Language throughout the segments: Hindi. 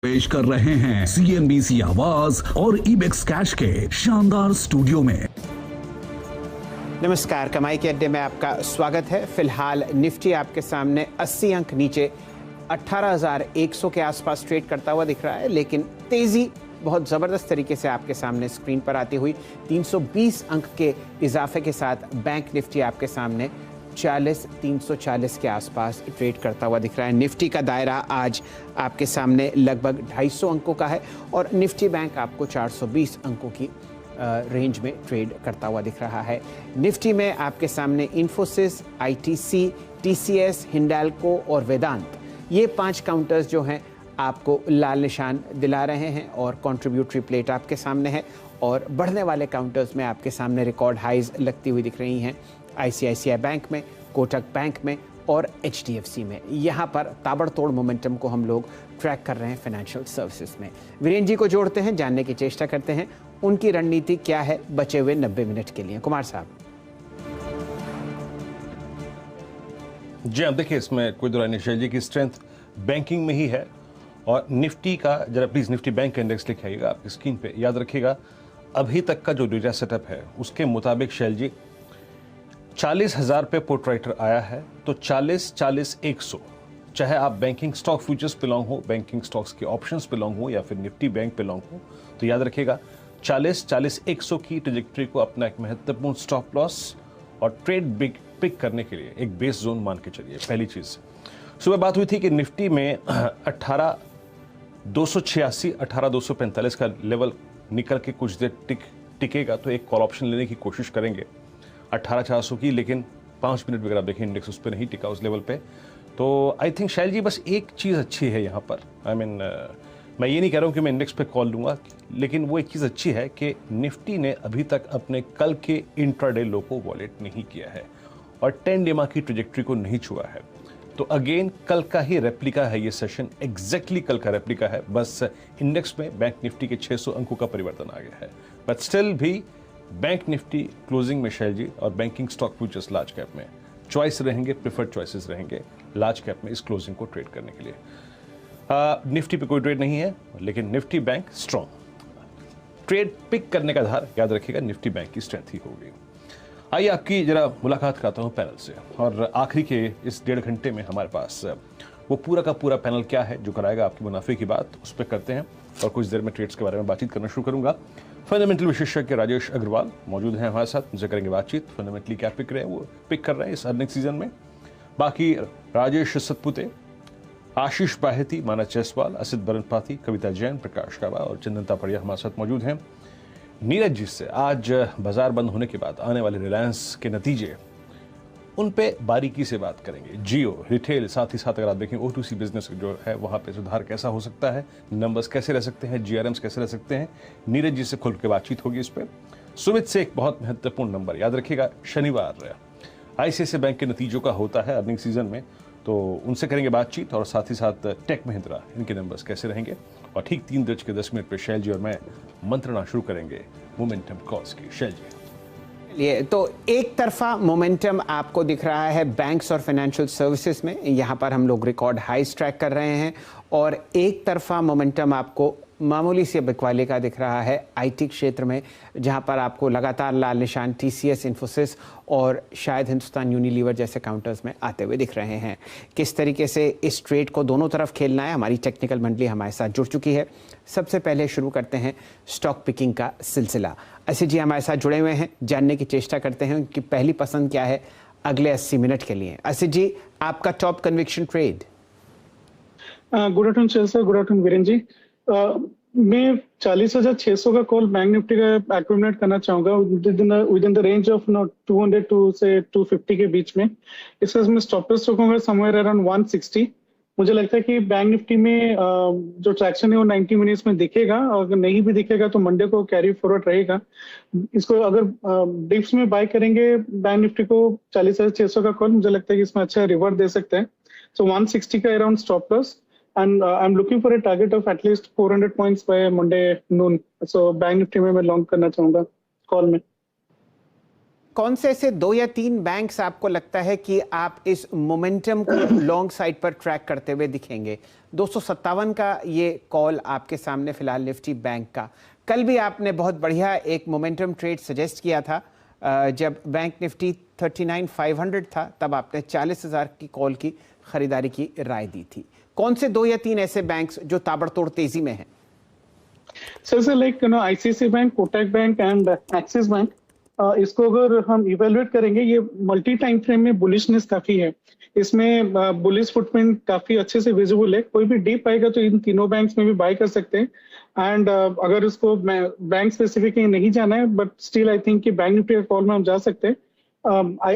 पेश कर रहे हैं CNBC आवाज और इबेक्स कैश के शानदार स्टूडियो में। नमस्कार, कमाई के अड्डे में आपका स्वागत है। फिलहाल निफ्टी आपके सामने 80 अंक नीचे 18,100 के आसपास ट्रेड करता हुआ दिख रहा है, लेकिन तेजी बहुत ज़बरदस्त तरीके से आपके सामने स्क्रीन पर आती हुई 320 अंक के इजाफे के साथ बैंक निफ्टी आपके सामने 340 के आसपास ट्रेड करता हुआ दिख रहा है। निफ्टी का दायरा आज आपके सामने लगभग 250 अंकों का है और निफ्टी बैंक आपको 420 अंकों की रेंज में ट्रेड करता हुआ दिख रहा है। निफ्टी में आपके सामने इन्फोसिस, ITC, TCS, हिंडाल्को और वेदांत, ये 5 काउंटर्स जो हैं आपको लाल निशान दिला रहे हैं और कंट्रीब्यूटरी प्लेट आपके सामने है। और बढ़ने वाले काउंटर्स में आपके सामने रिकॉर्ड हाइज लगती हुई दिख रही हैं ICICI बैंक में, कोटक बैंक में और HDFC में। यहाँ पर ताबड़तोड़ मोमेंटम को हम लोग ट्रैक कर रहे हैं फाइनेंशियल सर्विसेज में। वीरेंद्र जी को जोड़ते हैं, जानने की चेष्टा करते हैं उनकी रणनीति क्या है बचे हुए 90 मिनट के लिए। कुमार साहब जी, अब देखिए इसमें कोई दो राय नहीं, शैल जी की स्ट्रेंथ बैंकिंग में ही है। और निफ्टी का जरा प्लीज निफ्टी बैंक इंडेक्स लिख आइएगा आपकी स्क्रीन पे। याद रखिएगा अभी तक का जो डेटा सेटअप है उसके मुताबिक शैल जी 40,000 पे पुट राइटर आया है, तो 40-40-100, चाहे आप बैंकिंग स्टॉक फ्यूचर्स पे लॉन्ग हो, बैंकिंग स्टॉक्स के ऑप्शंस पे लॉन्ग हो या फिर निफ्टी बैंक पे लॉन्ग हो, तो याद रखिएगा 40-40-100 की ट्रेजेक्टरी को अपना एक महत्वपूर्ण स्टॉप लॉस और ट्रेड पिक करने के लिए एक बेस जोन मान के चलिए। पहली चीज, सुबह बात हुई थी कि निफ्टी में 18,286 18,245 का लेवल निकल के कुछ देर टिकेगा तो एक कॉल ऑप्शन लेने की कोशिश करेंगे 18,400 की, लेकिन 5 मिनट वगैरह देखें इंडेक्स उस पर नहीं टिका उस लेवल पे। तो आई थिंक शैल जी बस एक चीज़ अच्छी है यहाँ पर, मैं ये नहीं कह रहा हूँ कि मैं इंडेक्स पे कॉल लूँगा, लेकिन वो एक चीज़ अच्छी है कि निफ्टी ने अभी तक अपने कल के इंट्राडे लो को वॉलेट नहीं किया है और 10 डेमा की ट्रेजेक्टरी को नहीं छुआ है। तो अगेन कल का ही रेप्लिका है ये सेशन, एग्जैक्टली कल का रेप्लिका है, बस इंडेक्स में बैंक निफ्टी के 600 अंकों का परिवर्तन आ गया है। बट स्टिल भी बैंक निफ्टी क्लोजिंग में शैल जी और banking stock futures large cap में चॉइस रहेंगे, प्रिफर्ड चॉइसेस रहेंगे लार्ज कैप में इस क्लोजिंग को ट्रेड करने के लिए। निफ्टी पे कोई ट्रेड नहीं है, लेकिन Nifty bank strong trade pick करने का आधार याद रखिएगा निफ्टी बैंक की स्ट्रेंथ ही होगी। आइए आपकी जरा मुलाकात कराता हूँ पैनल से, और आखिरी के इस 1.5 घंटे में हमारे पास वो पूरा का पूरा पैनल क्या है जो कराएगा आपकी मुनाफे की बात, उस पर करते हैं और कुछ देर में ट्रेड्स के बारे में बातचीत करना शुरू करूंगा। फंडामेंटल विशेषज्ञ राजेश अग्रवाल मौजूद हैं हमारे साथ, उनसे करेंगे बातचीत। फंडामेंटली क्या पिक रहे हैं, वो पिक कर रहे हैं इस अर्निंग सीजन में। बाकी राजेश सतपुते, आशीष बाहेती, मानस जायसवाल, असित बरनपाती, कविता जैन, प्रकाश काबा और चंदन तापड़िया हमारे साथ मौजूद हैं। नीरज जी से आज बाजार बंद होने के बाद आने वाले रिलायंस के नतीजे, उन पे बारीकी से बात करेंगे। जियो, रिटेल, साथ ही साथ अगर आप देखें O2C बिजनेस जो है वहां पे सुधार कैसा हो सकता है, नंबर्स कैसे रह सकते हैं, GRMs कैसे रह सकते हैं, नीरज जी से खुल के बातचीत होगी इस पर। सुमित से एक बहुत महत्वपूर्ण नंबर याद रखिएगा, शनिवार ICICI बैंक के नतीजों का होता है अर्निंग सीजन में, तो उनसे करेंगे बातचीत। और साथ ही साथ टेक महिंद्रा, इनके नंबर्स कैसे रहेंगे। और ठीक 3:10 पर शैल जी और मैं मंत्रणा शुरू करेंगे मोमेंटम कॉल्स की। शैल जी, ये तो एक तरफा मोमेंटम आपको दिख रहा है बैंक्स और फाइनेंशियल सर्विसेज में, यहाँ पर हम लोग रिकॉर्ड हाइज ट्रैक कर रहे हैं, और एक तरफा मोमेंटम आपको मामूली से बिकवाले का दिख रहा है IT क्षेत्र में, जहाँ पर आपको लगातार लाल निशान TCS, इन्फोसिस और शायद हिंदुस्तान यूनिलीवर जैसे काउंटर्स में आते हुए दिख रहे हैं। किस तरीके से इस ट्रेड को दोनों तरफ खेलना है, हमारी टेक्निकल मंडली हमारे साथ जुड़ चुकी है। सबसे पहले शुरू करते हैं स्टॉक पिकिंग का सिलसिला। असित जी हमारे साथ जुड़े हुए हैं, जानने की चेष्टा करते हैं कि पहली पसंद क्या है अगले 80 मिनट के लिए। असित जी, आपका top conviction trade. Good afternoon Shail sir, good afternoon Virendra ji. मैं 40,600 का कॉल बैंक निफ्टी का एक्यूमुलेट करना चाहूंगा within the range of 200 to से 250 के बीच में। इसका मैं स्टॉप लॉस रखूंगा समवेयर अराउंड 160। मुझे लगता है कि बैंक निफ्टी में जो ट्रैक्शन है वो 90 मिनट्स में दिखेगा, और अगर नहीं भी दिखेगा तो मंडे को कैरी फॉरवर्ड रहेगा। इसको अगर डिप्स में बाय करेंगे बैंक निफ्टी को 40,600 का कॉल, मुझे लगता है कि इसमें अच्छा रिवर्ट दे सकते हैं। सो 160 का around stop loss, and I'm looking for a target of at least 400 points by Monday noon. So bank Nifty में मैं लॉन्ग करना चाहूंगा कॉल में। कौन से ऐसे 2 या 3 बैंक्स आपको लगता है कि आप इस मोमेंटम को लॉन्ग साइड पर ट्रैक करते हुए दिखेंगे? 257 का ये कॉल आपके सामने फिलहाल निफ्टी बैंक का। कल भी आपने बहुत बढ़िया एक मोमेंटम ट्रेड सजेस्ट किया था जब बैंक निफ्टी 39,500 था, तब आपने 40,000 की कॉल की खरीदारी की राय दी थी। कौन से 2 या 3 ऐसे बैंक्स जो ताबड़तोड़ तेजी में हैं? Sir like ICICI bank, Kotak bank and axis bank, इसको अगर हम इवेलुएट करेंगे, ये मल्टी टाइम फ्रेम में बुलिशनेस काफी है। इसमें बुलिश फुटप्रिंट काफी अच्छे से विजिबल है। कोई भी डीप आएगा तो इन तीनों बैंक्स में भी बाय कर सकते हैं। एंड अगर उसको बैंक स्पेसिफिक नहीं जाना है, बट स्टिल आई थिंक कि बैंक निफ्टी का कॉल में हम जा सकते हैं।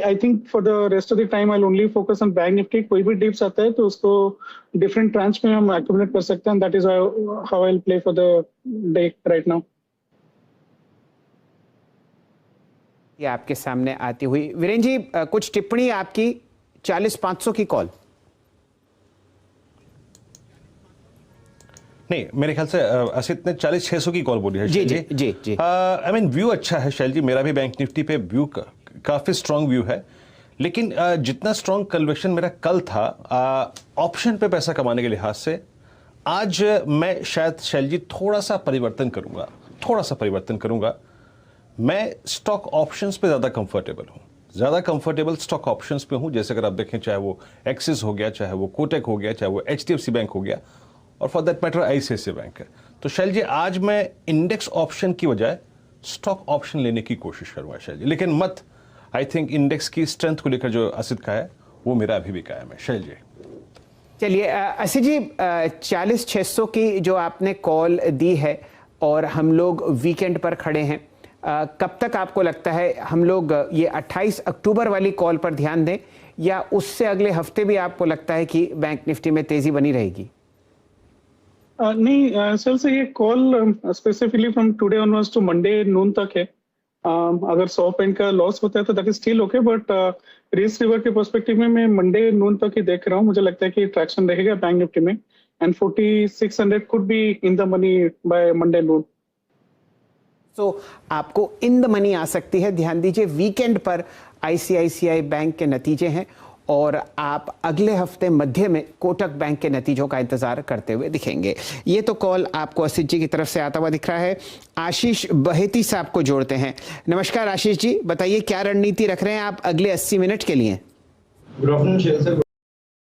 I think for the rest of the time I'll only focus on bank Nifty. कोई भी डिप्स आता है तो उसको डिफरेंट ट्रांच में हम एक्यूमुलेट कर सकते हैं। That is how I will play for the day right now. ये आपके सामने आती हुई। वीरेंद्र जी, कुछ टिप्पणी आपकी 40,500 की कॉल? नहीं, मेरे ख्याल से असित ने 40,600 की कॉल बोली है। जी जी जी जी। आई मीन व्यू अच्छा है शैल जी, मेरा भी बैंक निफ्टी पे व्यू काफी स्ट्रांग व्यू है, लेकिन जितना स्ट्रांग कन्विक्शन मेरा कल था ऑप्शन पे पैसा कमाने के लिहाज से, आज मैं शायद शैल जी थोड़ा सा परिवर्तन करूंगा। मैं स्टॉक ऑप्शंस पे ज्यादा कंफर्टेबल स्टॉक ऑप्शंस पे हूं। जैसे अगर आप देखें, चाहे वो एक्सिस हो गया, चाहे वो कोटक हो गया, चाहे वो एचडीएफसी बैंक हो गया, और for that matter ICICI bank है। तो शैल जी आज मैं इंडेक्स ऑप्शन की बजाय स्टॉक ऑप्शन लेने की कोशिश करूंगा शैल जी, लेकिन मत आई थिंक इंडेक्स की स्ट्रेंथ को लेकर जो असित का है वो मेरा अभी भी कायम है शैल जी। चलिए असित जी, 40,600 की जो आपने कॉल दी है और हम लोग वीकेंड पर खड़े हैं, कब तक आपको लगता है हम लोग ये 28 अक्टूबर वाली कॉल पर ध्यान दें, या उससे अगले हफ्ते भी आपको लगता है कि बैंक निफ्टी में तेजी बनी रहेगी? नहीं सर, से ये call specifically from today onwards to Monday noon तक है। अगर 100 पॉइंट का लॉस होता है तो that is still okay, but risk river के पर्सपेक्टिव में मैं मंडे नून तक ही देख रहा हूँ। मुझे लगता है कि ट्रैक्शन रहेगा बैंक निफ्टी में, and 4600 could be in the money by Monday noon. तो आपको इन द मनी आ सकती है। ध्यान दीजिए, वीकेंड पर आईसीआईसीआई बैंक के नतीजे हैं और आप अगले हफ्ते मध्य में कोटक बैंक के नतीजों का इंतजार करते हुए दिखेंगे। ये तो कॉल आपको असित जी की तरफ से आता हुआ दिख रहा है। आशीष बहेती साहब को जोड़ते हैं। नमस्कार आशीष जी, बताइए क्या रणनीति रख रहे हैं आप अगले 80 मिनट के लिए? गुड आफ्टरनून शेर सर।